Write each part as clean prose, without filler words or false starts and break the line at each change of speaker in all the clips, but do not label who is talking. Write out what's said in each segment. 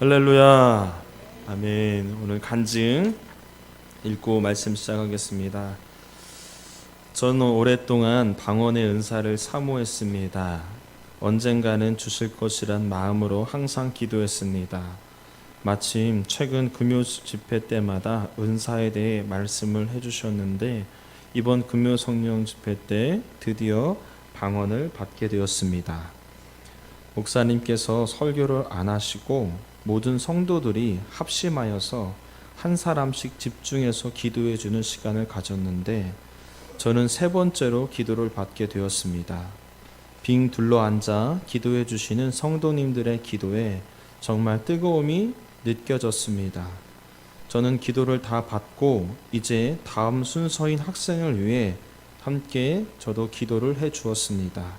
할렐루야. 아멘. 오늘 간증 읽고 말씀 시작하겠습니다. 저는 오랫동안 방언의 은사를 사모했습니다. 언젠가는 주실 것이란 마음으로 항상 기도했습니다. 마침 최근 금요 집회 때마다 은사에 대해 말씀을 해주셨는데 이번 금요 성령 집회 때 드디어 방언을 받게 되었습니다. 목사님께서 설교를 안 하시고 모든 성도들이 합심하여서 한 사람씩 집중해서 기도해 주는 시간을 가졌는데 저는 세 번째로 기도를 받게 되었습니다. 빙 둘러앉아 기도해 주시는 성도님들의 기도에 정말 뜨거움이 느껴졌습니다. 저는 기도를 다 받고 이제 다음 순서인 학생을 위해 함께 저도 기도를 해 주었습니다.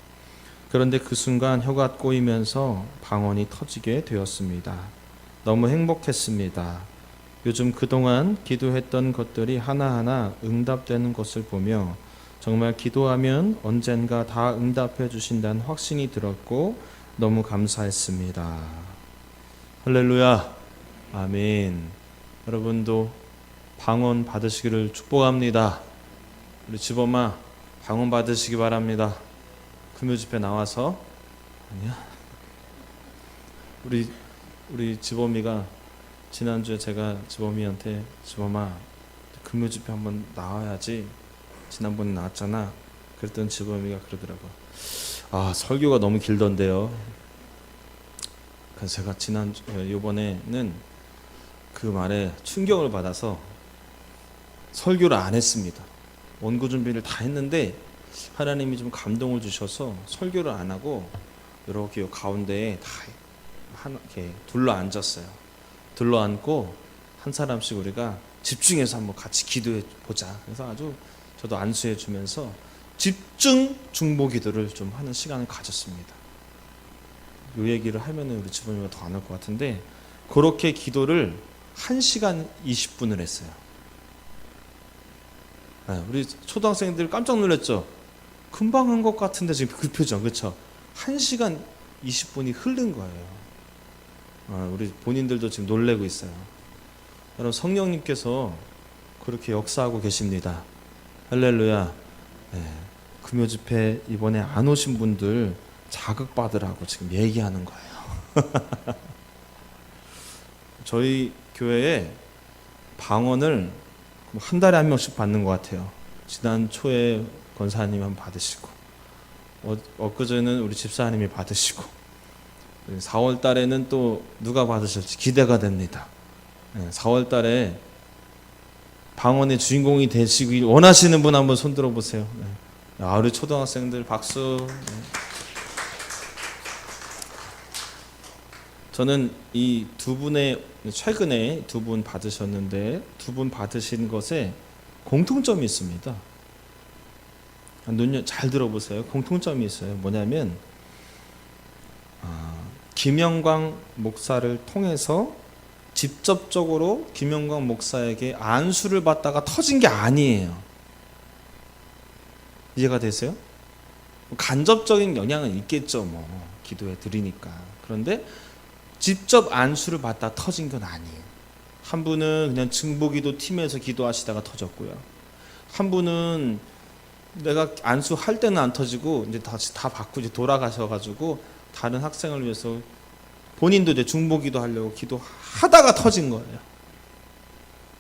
그런데 그 순간 혀가 꼬이면서 방언이 터지게 되었습니다. 너무 행복했습니다. 요즘 그동안 기도했던 것들이 하나하나 응답되는 것을 보며 정말 기도하면 언젠가 다 응답해 주신다는 확신이 들었고 너무 감사했습니다. 할렐루야. 아멘. 여러분도 방언 받으시기를 축복합니다. 우리 집엄마 방언 받으시기 바랍니다. 금요 집회 나와서. 아니야. 우리 집어미가 지난주에 제가 집어미한테 집어마 금요 집회 한번 나와야지, 지난번에 나왔잖아. 그랬더니 집어미가 그러더라고. 아, 설교가 너무 길던데요. 그래서 제가 이번에는 그 말에 충격을 받아서 설교를 안 했습니다. 원고 준비를 다 했는데 하나님이 좀 감동을 주셔서 설교를 안 하고 이렇게 가운데에 다 이렇게 둘러 앉았어요. 둘러 앉고 한 사람씩 우리가 집중해서 한번 같이 기도해 보자. 그래서 아주 저도 안수해 주면서 집중 중보 기도를 좀 하는 시간을 가졌습니다. 이 얘기를 하면 우리 집사님이 더 안 할 것 같은데 그렇게 기도를 1시간 20분을 했어요. 우리 초등학생들 깜짝 놀랐죠? 금방 한 것 같은데 지금 그 표정, 그렇죠? 1시간 20분이 흐른 거예요. 우리 본인들도 지금 놀래고 있어요. 여러분, 성령님께서 그렇게 역사하고 계십니다. 할렐루야. 금요 집회 이번에 안 오신 분들 자극받으라고 지금 얘기하는 거예요. 저희 교회에 방언을 한 달에 한 명씩 받는 것 같아요. 지난 초에 권사님이 한번 받으시고 엊그제는 우리 집사님이 받으시고 4월 달에는 또 누가 받으실지 기대가 됩니다. 4월 달에 방언의 주인공이 되시길 원하시는 분 한번 손 들어보세요. 우리 초등학생들 박수. 저는 이 두 분의 최근에 두 분 받으셨는데 두 분 받으신 것에 공통점이 있습니다. 눈 잘 들어보세요. 공통점이 있어요. 뭐냐면 김영광 목사를 통해서 직접적으로 김영광 목사에게 안수를 받다가 터진 게 아니에요. 이해가 되세요? 간접적인 영향은 있겠죠. 기도해 드리니까. 그런데 직접 안수를 받다 터진 건 아니에요. 한 분은 그냥 증보기도 팀에서 기도하시다가 터졌고요. 한 분은 내가 안수할 때는 안 터지고 이제 다시 다 받고 이제 돌아가셔가지고 다른 학생을 위해서 본인도 이제 중보기도 하려고 기도하다가 터진 거예요.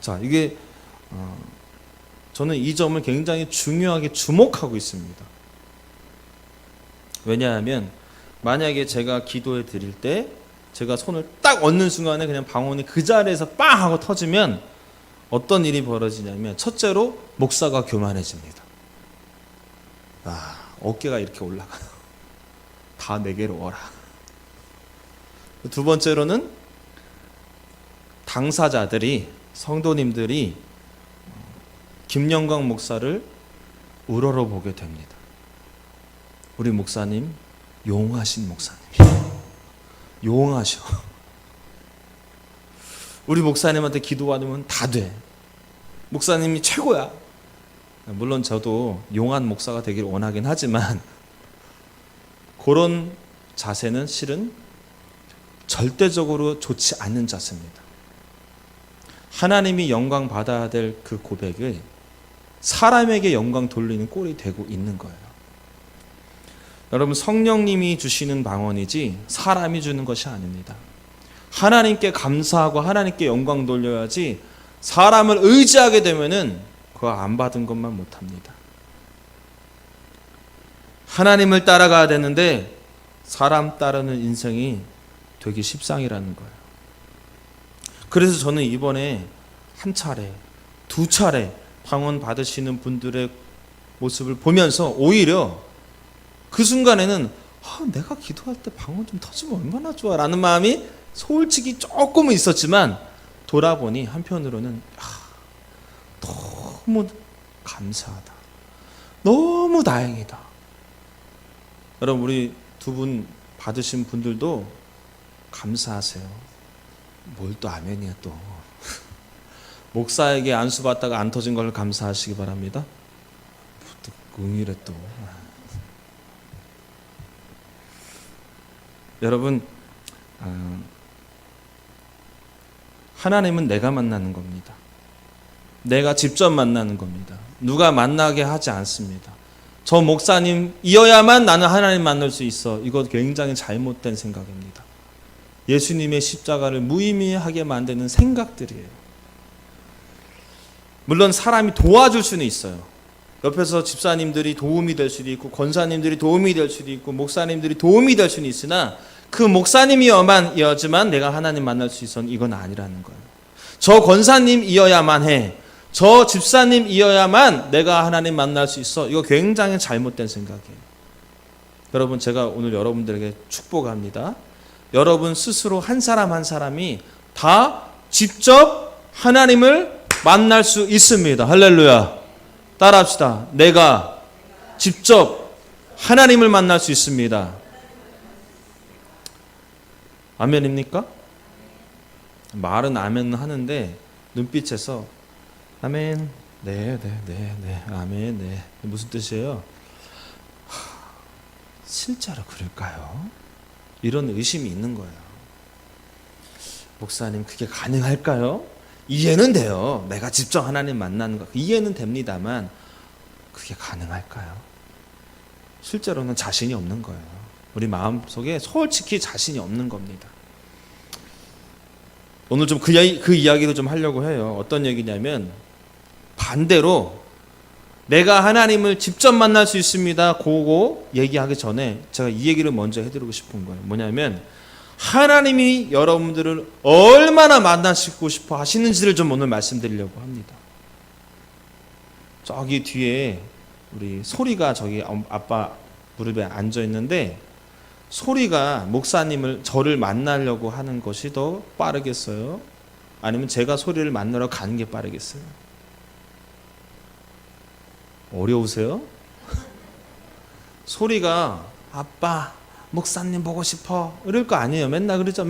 자, 이게 저는 이 점을 굉장히 중요하게 주목하고 있습니다. 왜냐하면 만약에 제가 기도해 드릴 때 제가 손을 딱 얹는 순간에 그냥 방언이 그 자리에서 빵 하고 터지면 어떤 일이 벌어지냐면 첫째로 목사가 교만해집니다. 어깨가 이렇게 올라가요. 다 내게로 오라. 두 번째로는 당사자들이, 성도님들이 김영광 목사를 우러러 보게 됩니다. 우리 목사님 용하신 목사님이에요. 용하셔. 우리 목사님한테 기도하면 다 돼. 목사님이 최고야. 물론 저도 용한 목사가 되길 원하긴 하지만 그런 자세는 실은 절대적으로 좋지 않은 자세입니다. 하나님이 영광 받아야 될 그 고백을 사람에게 영광 돌리는 꼴이 되고 있는 거예요. 여러분, 성령님이 주시는 방언이지 사람이 주는 것이 아닙니다. 하나님께 감사하고 하나님께 영광 돌려야지, 사람을 의지하게 되면은 그거 안 받은 것만 못합니다. 하나님을 따라가야 되는데 사람 따르는 인생이 되기 십상이라는 거예요. 그래서 저는 이번에 한 차례, 두 차례 방언 받으시는 분들의 모습을 보면서 오히려 그 순간에는 내가 기도할 때 방언 좀 터지면 얼마나 좋아 라는 마음이 솔직히 조금은 있었지만, 돌아보니 한편으로는 너무 감사하다, 너무 다행이다. 여러분, 우리 두 분 받으신 분들도 감사하세요. 뭘 또 아멘이야 또. 목사에게 안수 받다가 안 터진 걸 감사하시기 바랍니다. 또 응이래 또. 여러분, 하나님은 내가 만나는 겁니다. 내가 직접 만나는 겁니다. 누가 만나게 하지 않습니다. 저 목사님이어야만 나는 하나님 만날 수 있어. 이거 굉장히 잘못된 생각입니다. 예수님의 십자가를 무의미하게 만드는 생각들이에요. 물론 사람이 도와줄 수는 있어요. 옆에서 집사님들이 도움이 될 수도 있고, 권사님들이 도움이 될 수도 있고, 목사님들이 도움이 될 수는 있으나, 그 목사님이어야지만 내가 하나님 만날 수 있어, 이건 아니라는 거예요. 저 권사님이어야만 해, 저 집사님이어야만 내가 하나님 만날 수 있어, 이거 굉장히 잘못된 생각이에요. 여러분, 제가 오늘 여러분들에게 축복합니다. 여러분 스스로 한 사람 한 사람이 다 직접 하나님을 만날 수 있습니다. 할렐루야. 따라합시다. 내가 직접 하나님을 만날 수 있습니다. 아멘입니까? 말은 아멘 하는데 눈빛에서 아멘, 네, 아멘, 네. 무슨 뜻이에요? 실제로 그럴까요? 이런 의심이 있는 거예요. 목사님, 그게 가능할까요? 이해는 돼요. 내가 직접 하나님 만나는 거 이해는 됩니다만, 그게 가능할까요? 실제로는 자신이 없는 거예요. 우리 마음속에 솔직히 자신이 없는 겁니다. 오늘 좀 그 이야기도 좀 하려고 해요. 어떤 얘기냐면, 반대로 내가 하나님을 직접 만날 수 있습니다, 그거 얘기하기 전에 제가 이 얘기를 먼저 해드리고 싶은 거예요. 뭐냐면, 하나님이 여러분들을 얼마나 만나시고 싶어 하시는지를 좀 오늘 말씀드리려고 합니다. 저기 뒤에 우리 소리가 저기 아빠 무릎에 앉아 있는데, 소리가 목사님을, 저를 만나려고 하는 것이 더 빠르겠어요? 아니면 제가 소리를 만나러 가는 게 빠르겠어요? 어려우세요? 소리가 아빠 목사님 보고 싶어 이럴 거 아니에요. 맨날 그러죠.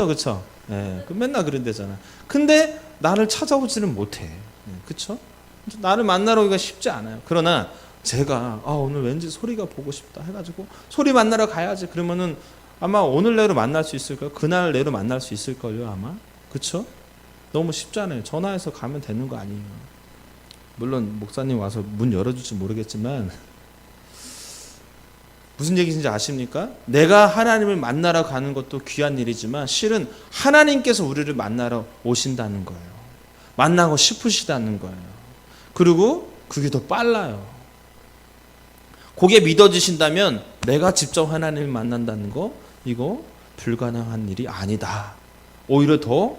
그렇죠? 예, 맨날 그런대잖아. 근데 나를 찾아오지는 못해. 그렇죠? 나를 만나러 오기가 쉽지 않아요. 그러나 제가 오늘 왠지 소리가 보고 싶다 해가지고 소리 만나러 가야지 그러면은 아마 오늘 내로 만날 수 있을까요? 그날 내로 만날 수 있을걸요 아마. 그렇죠? 너무 쉽잖아요. 전화해서 가면 되는 거 아니에요. 물론 목사님 와서 문 열어줄지 모르겠지만, 무슨 얘기인지 아십니까? 내가 하나님을 만나러 가는 것도 귀한 일이지만 실은 하나님께서 우리를 만나러 오신다는 거예요. 만나고 싶으시다는 거예요. 그리고 그게 더 빨라요. 그게 믿어지신다면 내가 직접 하나님을 만난다는 거, 이거 불가능한 일이 아니다. 오히려 더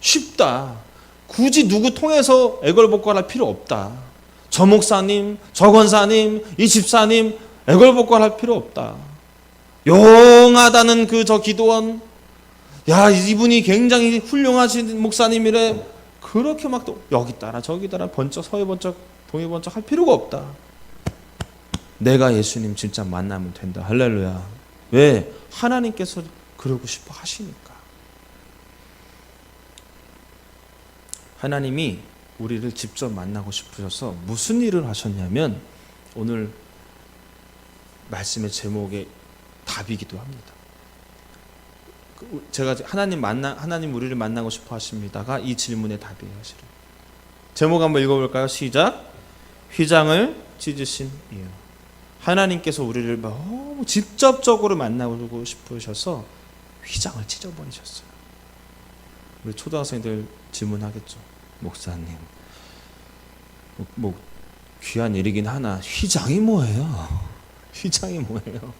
쉽다. 굳이 누구 통해서 애걸복걸할 필요 없다. 저 목사님, 저 권사님, 이 집사님 애걸복걸할 필요 없다. 용하다는 저 기도원, 야 이분이 굉장히 훌륭하신 목사님이래. 그렇게 막 또 여기 따라 저기 따라 번쩍 서해 번쩍 동해 번쩍 할 필요가 없다. 내가 예수님 진짜 만나면 된다. 할렐루야. 왜? 하나님께서 그러고 싶어 하시니까. 하나님이 우리를 직접 만나고 싶으셔서 무슨 일을 하셨냐면, 오늘 말씀의 제목의 답이기도 합니다. 제가 하나님 우리를 만나고 싶어 하십니다가 이 질문의 답이에요. 실은. 제목 한번 읽어볼까요? 시작. 휘장을 찢으신 이유. 하나님께서 우리를 너무 직접적으로 만나고 싶으셔서 휘장을 찢어버리셨어요. 우리 초등학생들 질문하겠죠. 목사님, 뭐 귀한 일이긴 하나 휘장이 뭐예요? 휘장이 뭐예요?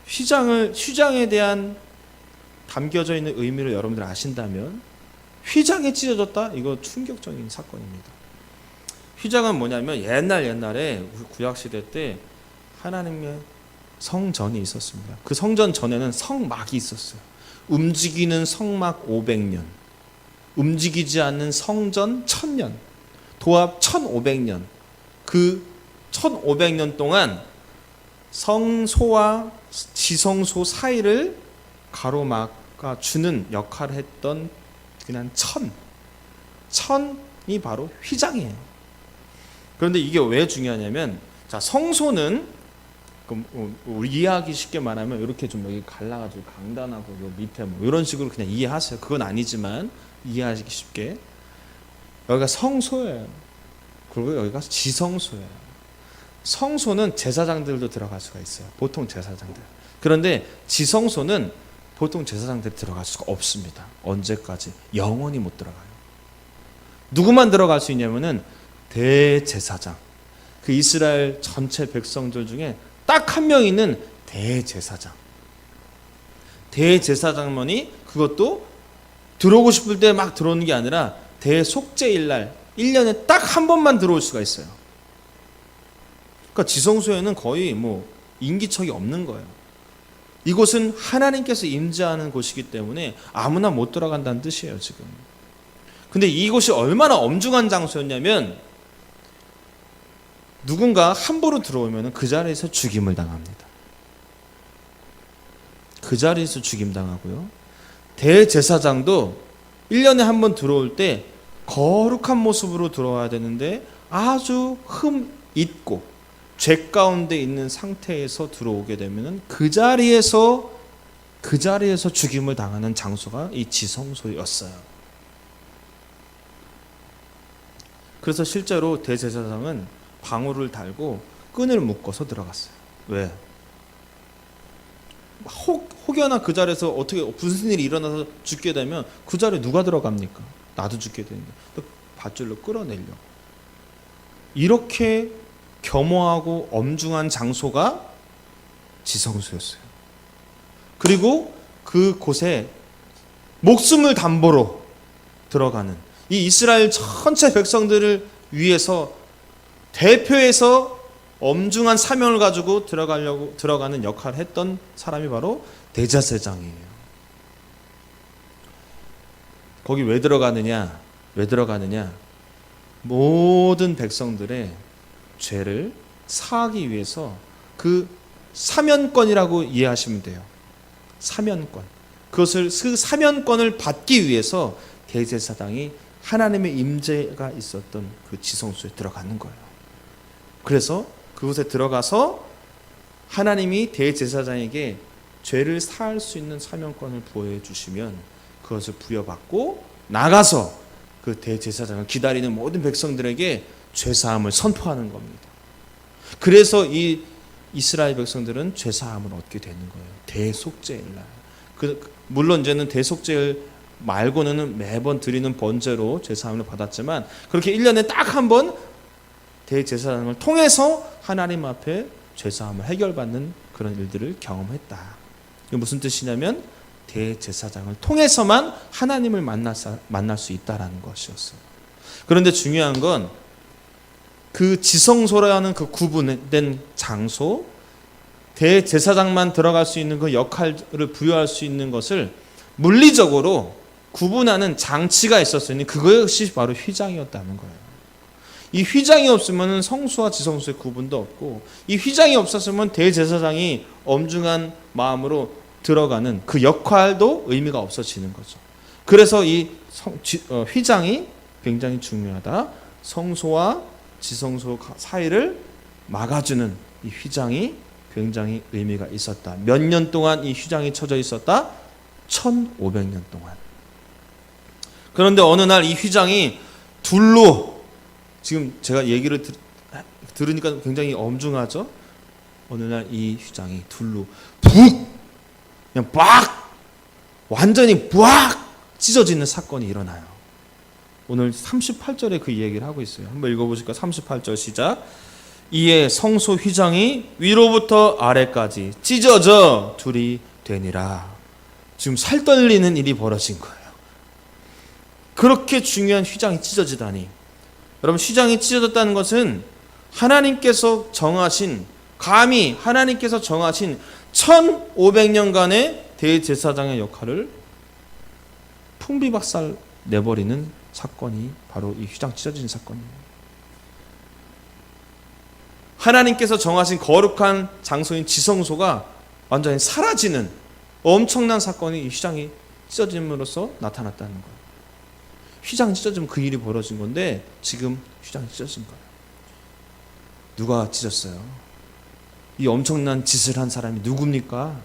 휘장에 대한 담겨져 있는 의미를 여러분들 아신다면 휘장이 찢어졌다? 이거 충격적인 사건입니다. 휘장은 뭐냐면 옛날에 구약시대 때 하나님의 성전이 있었습니다. 그 성전 전에는 성막이 있었어요. 움직이는 성막 500년, 움직이지 않는 성전 1000년, 도합 1500년. 그 1500년 동안 성소와 지성소 사이를 가로막아 주는 역할을 했던 그냥 천이 바로 휘장이에요. 그런데 이게 왜 중요하냐면, 자, 성소는 우리 이해하기 쉽게 말하면 이렇게 좀 여기 갈라가지고 강단하고 요 밑에 뭐 이런 식으로 그냥 이해하세요. 그건 아니지만 이해하기 쉽게 여기가 성소예요. 그리고 여기가 지성소예요. 성소는 제사장들도 들어갈 수가 있어요. 보통 제사장들. 그런데 지성소는 보통 제사장들이 들어갈 수가 없습니다. 언제까지? 영원히 못 들어가요. 누구만 들어갈 수 있냐면은 대제사장. 그 이스라엘 전체 백성들 중에 딱 한 명 있는 대제사장. 대제사장만이 그것도 들어오고 싶을 때 막 들어오는 게 아니라 대속죄일 날 1년에 딱 한 번만 들어올 수가 있어요. 그러니까 지성소에는 거의 뭐 인기척이 없는 거예요. 이곳은 하나님께서 임재하는 곳이기 때문에 아무나 못 들어간다는 뜻이에요, 지금. 근데 이곳이 얼마나 엄중한 장소였냐면 누군가 함부로 들어오면 그 자리에서 죽임을 당합니다. 그 자리에서 죽임 당하고요. 대제사장도 1년에 한 번 들어올 때 거룩한 모습으로 들어와야 되는데 아주 흠 있고 죄 가운데 있는 상태에서 들어오게 되면 그 자리에서 죽임을 당하는 장소가 이 지성소였어요. 그래서 실제로 대제사장은 방울을 달고 끈을 묶어서 들어갔어요. 왜? 혹여나 그 자리에서 어떻게 무슨 일이 일어나서 죽게 되면 그 자리에 누가 들어갑니까? 나도 죽게 되는데 밧줄로 끌어내려고. 이렇게 겸허하고 엄중한 장소가 지성소였어요. 그리고 그곳에 목숨을 담보로 들어가는 이 이스라엘 전체 백성들을 위해서 대표해서 엄중한 사명을 가지고 들어가는 역할을 했던 사람이 바로 대제사장이에요. 거기 왜 들어가느냐? 모든 백성들의 죄를 사하기 위해서 그 사면권이라고 이해하시면 돼요. 사면권. 그 사면권을 받기 위해서 대제사장이 하나님의 임재가 있었던 그 지성소에 들어가는 거예요. 그래서 그곳에 들어가서 하나님이 대제사장에게 죄를 사할 수 있는 사명권을 부여해 주시면 그것을 부여받고 나가서 그 대제사장을 기다리는 모든 백성들에게 죄사함을 선포하는 겁니다. 그래서 이 이스라엘 백성들은 죄사함을 얻게 되는 거예요. 대속죄일 날. 물론 이제는 대속죄일 말고는 매번 드리는 번제로 죄사함을 받았지만 그렇게 1년에 딱 한 번 대제사장을 통해서 하나님 앞에 죄사함을 해결받는 그런 일들을 경험했다. 이게 무슨 뜻이냐면 대제사장을 통해서만 하나님을 만날 수 있다라는 것이었어요. 그런데 중요한 건 그 지성소라는 그 구분된 장소, 대제사장만 들어갈 수 있는 그 역할을 부여할 수 있는 것을 물리적으로 구분하는 장치가 있었으니 그것이 바로 휘장이었다는 거예요. 이 휘장이 없으면 성수와 지성수의 구분도 없고 이 휘장이 없었으면 대제사장이 엄중한 마음으로 들어가는 그 역할도 의미가 없어지는 거죠. 그래서 이 휘장이 굉장히 중요하다. 성소와 지성소 사이를 막아주는 이 휘장이 굉장히 의미가 있었다. 몇 년 동안 이 휘장이 쳐져 있었다? 1500년 동안. 그런데 어느 날 이 휘장이 둘로, 지금 제가 얘기를 들으니까 굉장히 엄중하죠? 어느 날 이 휘장이 둘로 그냥 빡 완전히 빡 찢어지는 사건이 일어나요. 오늘 38절에 그 얘기를 하고 있어요. 한번 읽어보실까요? 38절 시작. 이에 성소 휘장이 위로부터 아래까지 찢어져 둘이 되니라. 지금 살 떨리는 일이 벌어진 거예요. 그렇게 중요한 휘장이 찢어지다니. 여러분, 휘장이 찢어졌다는 것은 하나님께서 정하신, 감히 하나님께서 정하신 1500년간의 대제사장의 역할을 풍비박살 내버리는 사건이 바로 이 휘장 찢어진 사건이에요. 하나님께서 정하신 거룩한 장소인 지성소가 완전히 사라지는 엄청난 사건이 이 휘장이 찢어짐으로써 나타났다는 거예요. 휘장이 찢어지면 그 일이 벌어진 건데 지금 휘장이 찢어진 거예요. 누가 찢었어요? 이 엄청난 짓을 한 사람이 누굽니까?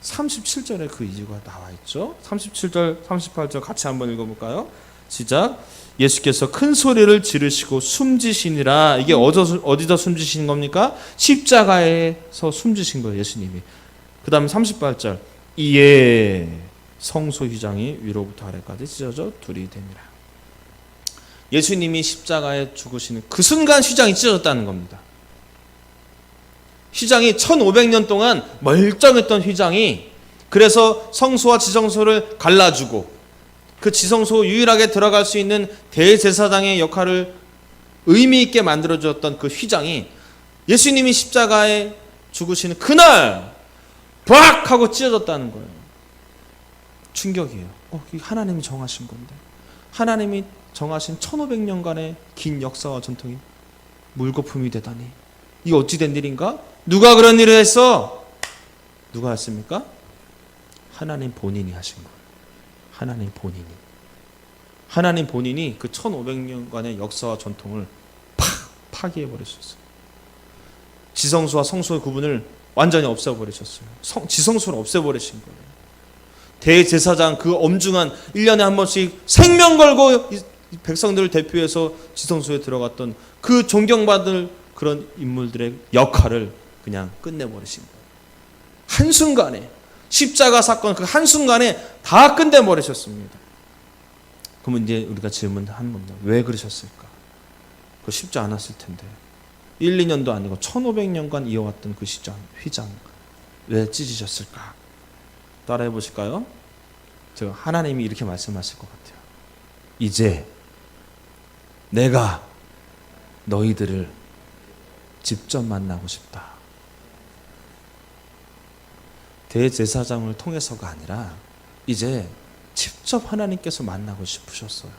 37절에 그 이유가 나와 있죠. 37절, 38절 같이 한번 읽어볼까요? 시작. 예수께서 큰 소리를 지르시고 숨지시니라. 이게 어디서 숨지신 겁니까? 십자가에서 숨지신 거예요, 예수님이. 그 다음 38절. 이에 성소 휘장이 위로부터 아래까지 찢어져 둘이 됩니다. 예수님이 십자가에 죽으시는 그 순간 휘장이 찢어졌다는 겁니다. 휘장이 1500년 동안 멀쩡했던 휘장이, 그래서 성소와 지성소를 갈라주고 그 지성소 유일하게 들어갈 수 있는 대제사장의 역할을 의미 있게 만들어주었던 그 휘장이 예수님이 십자가에 죽으시는 그날 박 하고 찢어졌다는 거예요. 충격이에요. 이게 하나님이 정하신 건데, 하나님이 정하신 1500년간의 긴 역사와 전통이 물거품이 되다니, 이게 어찌 된 일인가? 누가 그런 일을 했어? 누가 했습니까? 하나님 본인이 하신 거예요. 하나님 본인이 그 1500년간의 역사와 전통을 파기해 버리셨어요. 지성소와 성소의 구분을 완전히 없애버리셨어요. 지성소를 없애버리신 거예요. 대제사장, 그 엄중한 1년에 한 번씩 생명 걸고 백성들을 대표해서 지성소에 들어갔던 그 존경받을 그런 인물들의 역할을 그냥 끝내버리신 거예요. 한순간에, 십자가 사건 그 한순간에 다 끝내버리셨습니다. 그러면 이제 우리가 질문하는 겁니다. 왜 그러셨을까? 그거 쉽지 않았을 텐데. 1, 2년도 아니고 1500년간 이어왔던 그 휘장 왜 찢으셨을까? 따라해 보실까요? 제가 하나님이 이렇게 말씀하실 것 같아요. 이제 내가 너희들을 직접 만나고 싶다. 대제사장을 통해서가 아니라 이제 직접 하나님께서 만나고 싶으셨어요.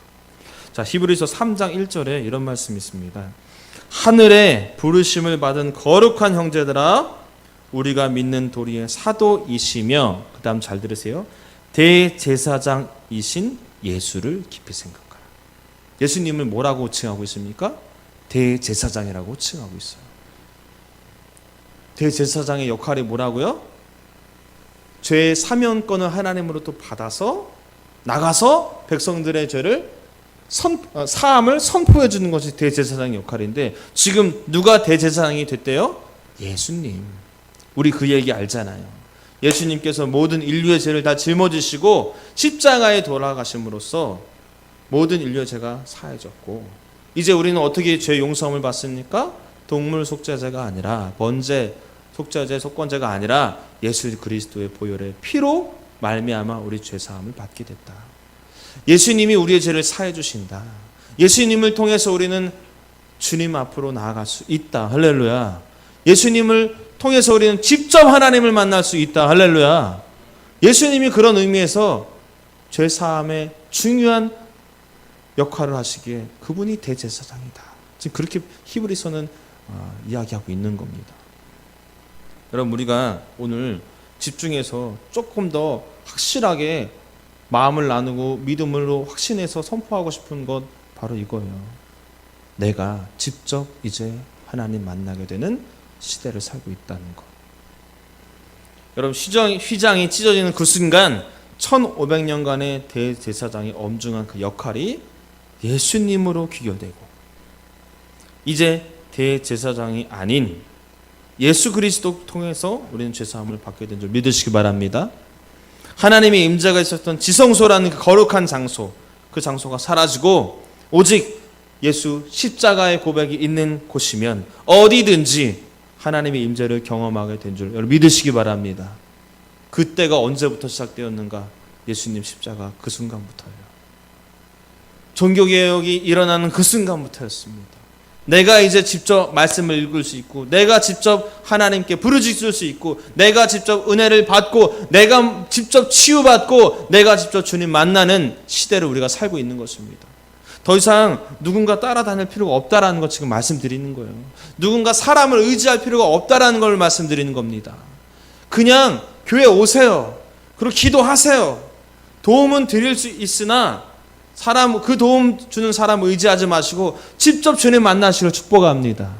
자, 히브리서 3장 1절에 이런 말씀이 있습니다. 하늘에 부르심을 받은 거룩한 형제들아, 우리가 믿는 도리의 사도이시며, 그 다음 잘 들으세요, 대제사장이신 예수를 깊이 생각하라. 예수님을 뭐라고 칭하고 있습니까? 대제사장이라고 칭하고 있어요. 대제사장의 역할이 뭐라고요? 죄의 사면권을 하나님으로부터 받아서 나가서 백성들의 죄를 사함을 선포해 주는 것이 대제사장의 역할인데, 지금 누가 대제사장이 됐대요? 예수님. 우리 그 얘기 알잖아요. 예수님께서 모든 인류의 죄를 다 짊어지시고 십자가에 돌아가심으로써 모든 인류의 죄가 사해졌고, 이제 우리는 어떻게 죄 용서함을 받습니까? 동물 속죄제가 아니라, 번제 속죄제 속건제가 아니라 예수 그리스도의 보혈의 피로 말미암아 우리 죄 사함을 받게 됐다. 예수님이 우리의 죄를 사해 주신다. 예수님을 통해서 우리는 주님 앞으로 나아갈 수 있다. 할렐루야. 예수님을 통해서 우리는 직접 하나님을 만날 수 있다. 할렐루야. 예수님이 그런 의미에서 죄 사함의 중요한 역할을 하시기에 그분이 대제사장이다. 지금 그렇게 히브리서는 이야기하고 있는 겁니다. 여러분, 우리가 오늘 집중해서 조금 더 확실하게 마음을 나누고 믿음으로 확신해서 선포하고 싶은 것 바로 이거예요. 내가 직접 이제 하나님 만나게 되는 시대를 살고 있다는 것. 여러분 휘장이 찢어지는 그 순간 1500년간의 대제사장의 엄중한 그 역할이 예수님으로 귀결되고 이제 대제사장이 아닌 예수 그리스도 통해서 우리는 죄사함을 받게 된 줄 믿으시기 바랍니다. 하나님의 임재가 있었던 지성소라는 그 거룩한 장소, 그 장소가 사라지고 오직 예수 십자가의 고백이 있는 곳이면 어디든지 하나님의 임재를 경험하게 된 줄 여러분 믿으시기 바랍니다. 그때가 언제부터 시작되었는가? 예수님 십자가 그 순간부터예요. 종교개혁이 일어나는 그 순간부터였습니다. 내가 이제 직접 말씀을 읽을 수 있고 내가 직접 하나님께 부르짖을 수 있고 내가 직접 은혜를 받고 내가 직접 치유받고 내가 직접 주님 만나는 시대를 우리가 살고 있는 것입니다. 더 이상 누군가 따라다닐 필요가 없다라는 것 지금 말씀드리는 거예요. 누군가 사람을 의지할 필요가 없다라는 걸 말씀드리는 겁니다. 그냥 교회 오세요. 그리고 기도하세요. 도움은 드릴 수 있으나 그 도움 주는 사람 의지하지 마시고 직접 주님 만나시길 축복합니다.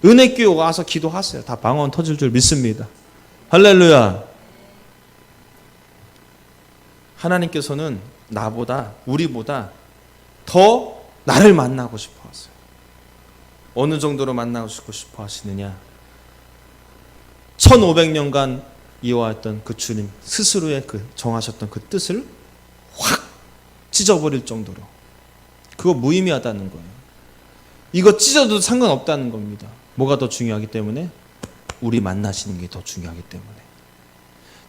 은혜교회 와서 기도하세요. 다 방언 터질 줄 믿습니다. 할렐루야. 하나님께서는 우리보다 더 나를 만나고 싶어 하세요. 어느 정도로 만나고 싶어 하시느냐? 1500년간 이어왔던 그 주님 스스로의 정하셨던 그 뜻을 확 찢어버릴 정도로 그거 무의미하다는 거예요. 이거 찢어도 상관없다는 겁니다. 뭐가 더 중요하기 때문에? 우리 만나시는 게 더 중요하기 때문에.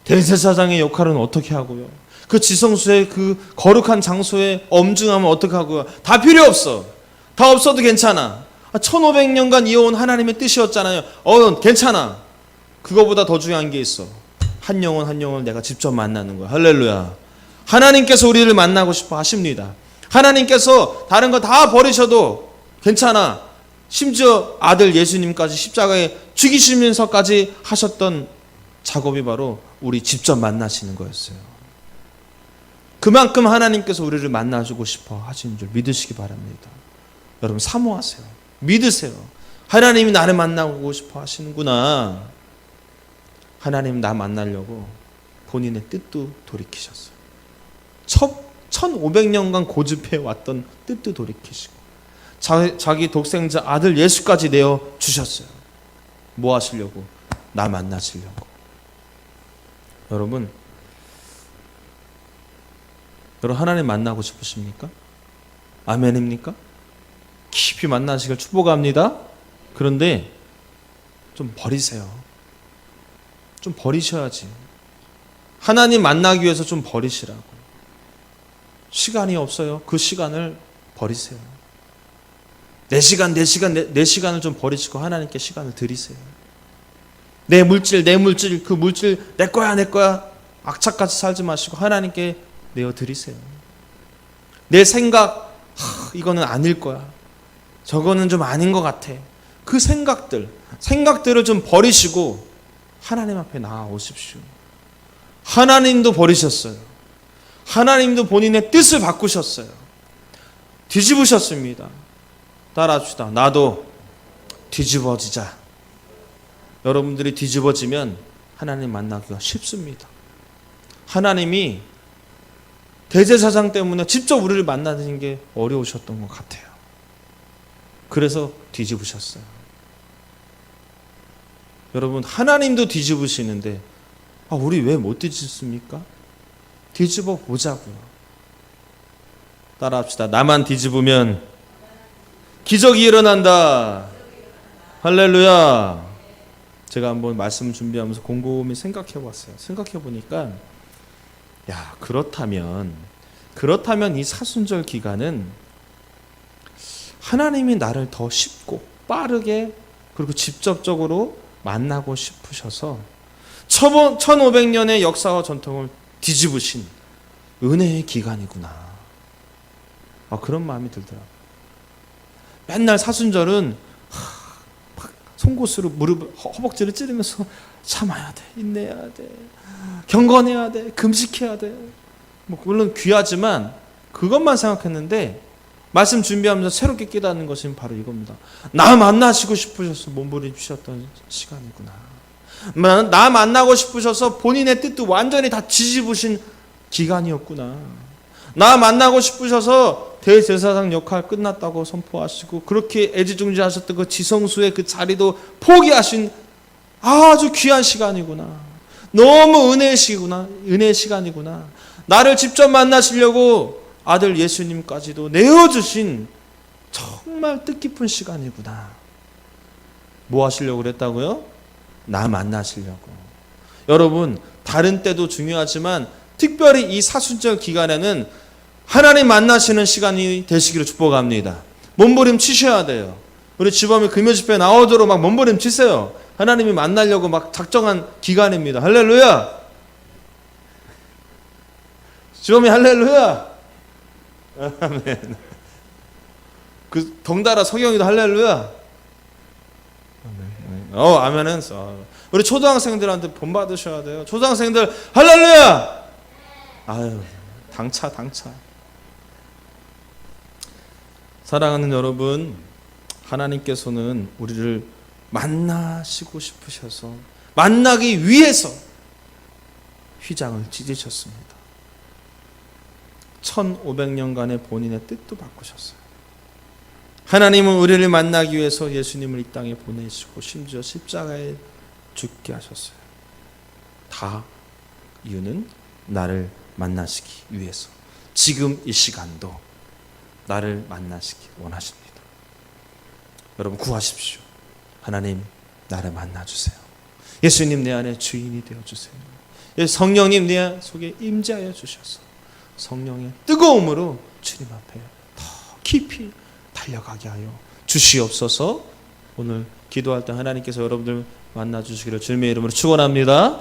대제사장의 역할은 어떻게 하고요? 그 지성소의 그 거룩한 장소의 엄중함은 어떻게 하고요? 다 필요 없어. 다 없어도 괜찮아. 1500년간 이어온 하나님의 뜻이었잖아요. 괜찮아. 그거보다 더 중요한 게 있어. 한 영혼 한 영혼을 내가 직접 만나는 거야. 할렐루야. 하나님께서 우리를 만나고 싶어 하십니다. 하나님께서 다른 거 다 버리셔도 괜찮아. 심지어 아들 예수님까지 십자가에 죽이시면서까지 하셨던 작업이 바로 우리 직접 만나시는 거였어요. 그만큼 하나님께서 우리를 만나주고 싶어 하시는 줄 믿으시기 바랍니다. 여러분 사모하세요. 믿으세요. 하나님이 나를 만나고 싶어 하시는구나. 하나님 나 만나려고 본인의 뜻도 돌이키셨어요. 1500년간 고집해왔던 뜻도 돌이키시고 자기 독생자 아들 예수까지 내어주셨어요. 뭐 하시려고? 나 만나시려고. 여러분 하나님 만나고 싶으십니까? 아멘입니까? 깊이 만나시길 축복합니다. 그런데 좀 버리세요. 좀 버리셔야지. 하나님 만나기 위해서 좀 버리시라고. 시간이 없어요. 그 시간을 버리세요. 내 시간을 좀 버리시고 하나님께 시간을 드리세요. 내 물질 그 물질 내 거야 악착같이 살지 마시고 하나님께 내어드리세요. 내 생각 이거는 아닐 거야. 저거는 좀 아닌 것 같아. 그 생각들을 좀 버리시고 하나님 앞에 나아오십시오. 하나님도 버리셨어요. 하나님도 본인의 뜻을 바꾸셨어요. 뒤집으셨습니다. 따라합시다. 나도 뒤집어지자. 여러분들이 뒤집어지면 하나님 만나기가 쉽습니다. 하나님이 대제사장 때문에 직접 우리를 만나는 게 어려우셨던 것 같아요. 그래서 뒤집으셨어요. 여러분 하나님도 뒤집으시는데 우리 왜 못 뒤집습니까? 뒤집어 보자고요. 따라합시다. 나만 뒤집으면 기적이 일어난다. 할렐루야. 제가 한번 말씀 준비하면서 곰곰이 생각해 봤어요. 생각해 보니까 그렇다면 이 사순절 기간은 하나님이 나를 더 쉽고 빠르게 그리고 직접적으로 만나고 싶으셔서 1500년의 역사와 전통을 뒤집으신 은혜의 기간이구나. 그런 마음이 들더라고요. 맨날 사순절은 송곳으로 허벅지를 찌르면서 참아야 돼, 인내해야 돼, 경건해야 돼, 금식해야 돼. 물론 귀하지만 그것만 생각했는데 말씀 준비하면서 새롭게 깨닫는 것은 바로 이겁니다. 나 만나시고 싶으셔서 몸부림치셨던 시간이구나. 나 만나고 싶으셔서 본인의 뜻도 완전히 다 뒤집으신 기간이었구나. 나 만나고 싶으셔서 대제사장 역할 끝났다고 선포하시고 그렇게 애지중지하셨던 그 지성수의 그 자리도 포기하신 아주 귀한 시간이구나. 너무 은혜의 시간이구나. 나를 직접 만나시려고 아들 예수님까지도 내어주신 정말 뜻깊은 시간이구나. 뭐 하시려고 그랬다고요? 나 만나시려고. 여러분, 다른 때도 중요하지만 특별히 이 사순절 기간에는 하나님 만나시는 시간이 되시기를 축복합니다. 몸부림 치셔야 돼요. 우리 지범이 금요 집회 나오도록 막 몸부림 치세요. 하나님이 만나려고 막 작정한 기간입니다. 할렐루야. 지범이 할렐루야. 아멘. 그 덩달아 서경이도 할렐루야. 아멘은. 우리 초등학생들한테 본 받으셔야 돼요. 초등학생들 할렐루야. 아유, 당차. 사랑하는 여러분, 하나님께서는 우리를 만나시고 싶으셔서 만나기 위해서 휘장을 찢으셨습니다. 1500년간의 본인의 뜻도 바꾸셨어요. 하나님은 우리를 만나기 위해서 예수님을 이 땅에 보내시고 심지어 십자가에 죽게 하셨어요. 다 이유는 나를 만나시기 위해서. 지금 이 시간도 나를 만나시기 원하십니다. 여러분 구하십시오. 하나님, 나를 만나주세요. 예수님, 내 안에 주인이 되어주세요. 성령님, 내 속에 임재하여 주셔서 성령의 뜨거움으로 주님 앞에 더 깊이 달려가게 하여 주시옵소서. 오늘 기도할 때 하나님께서 여러분들 만나주시기를 주님의 이름으로 축원합니다.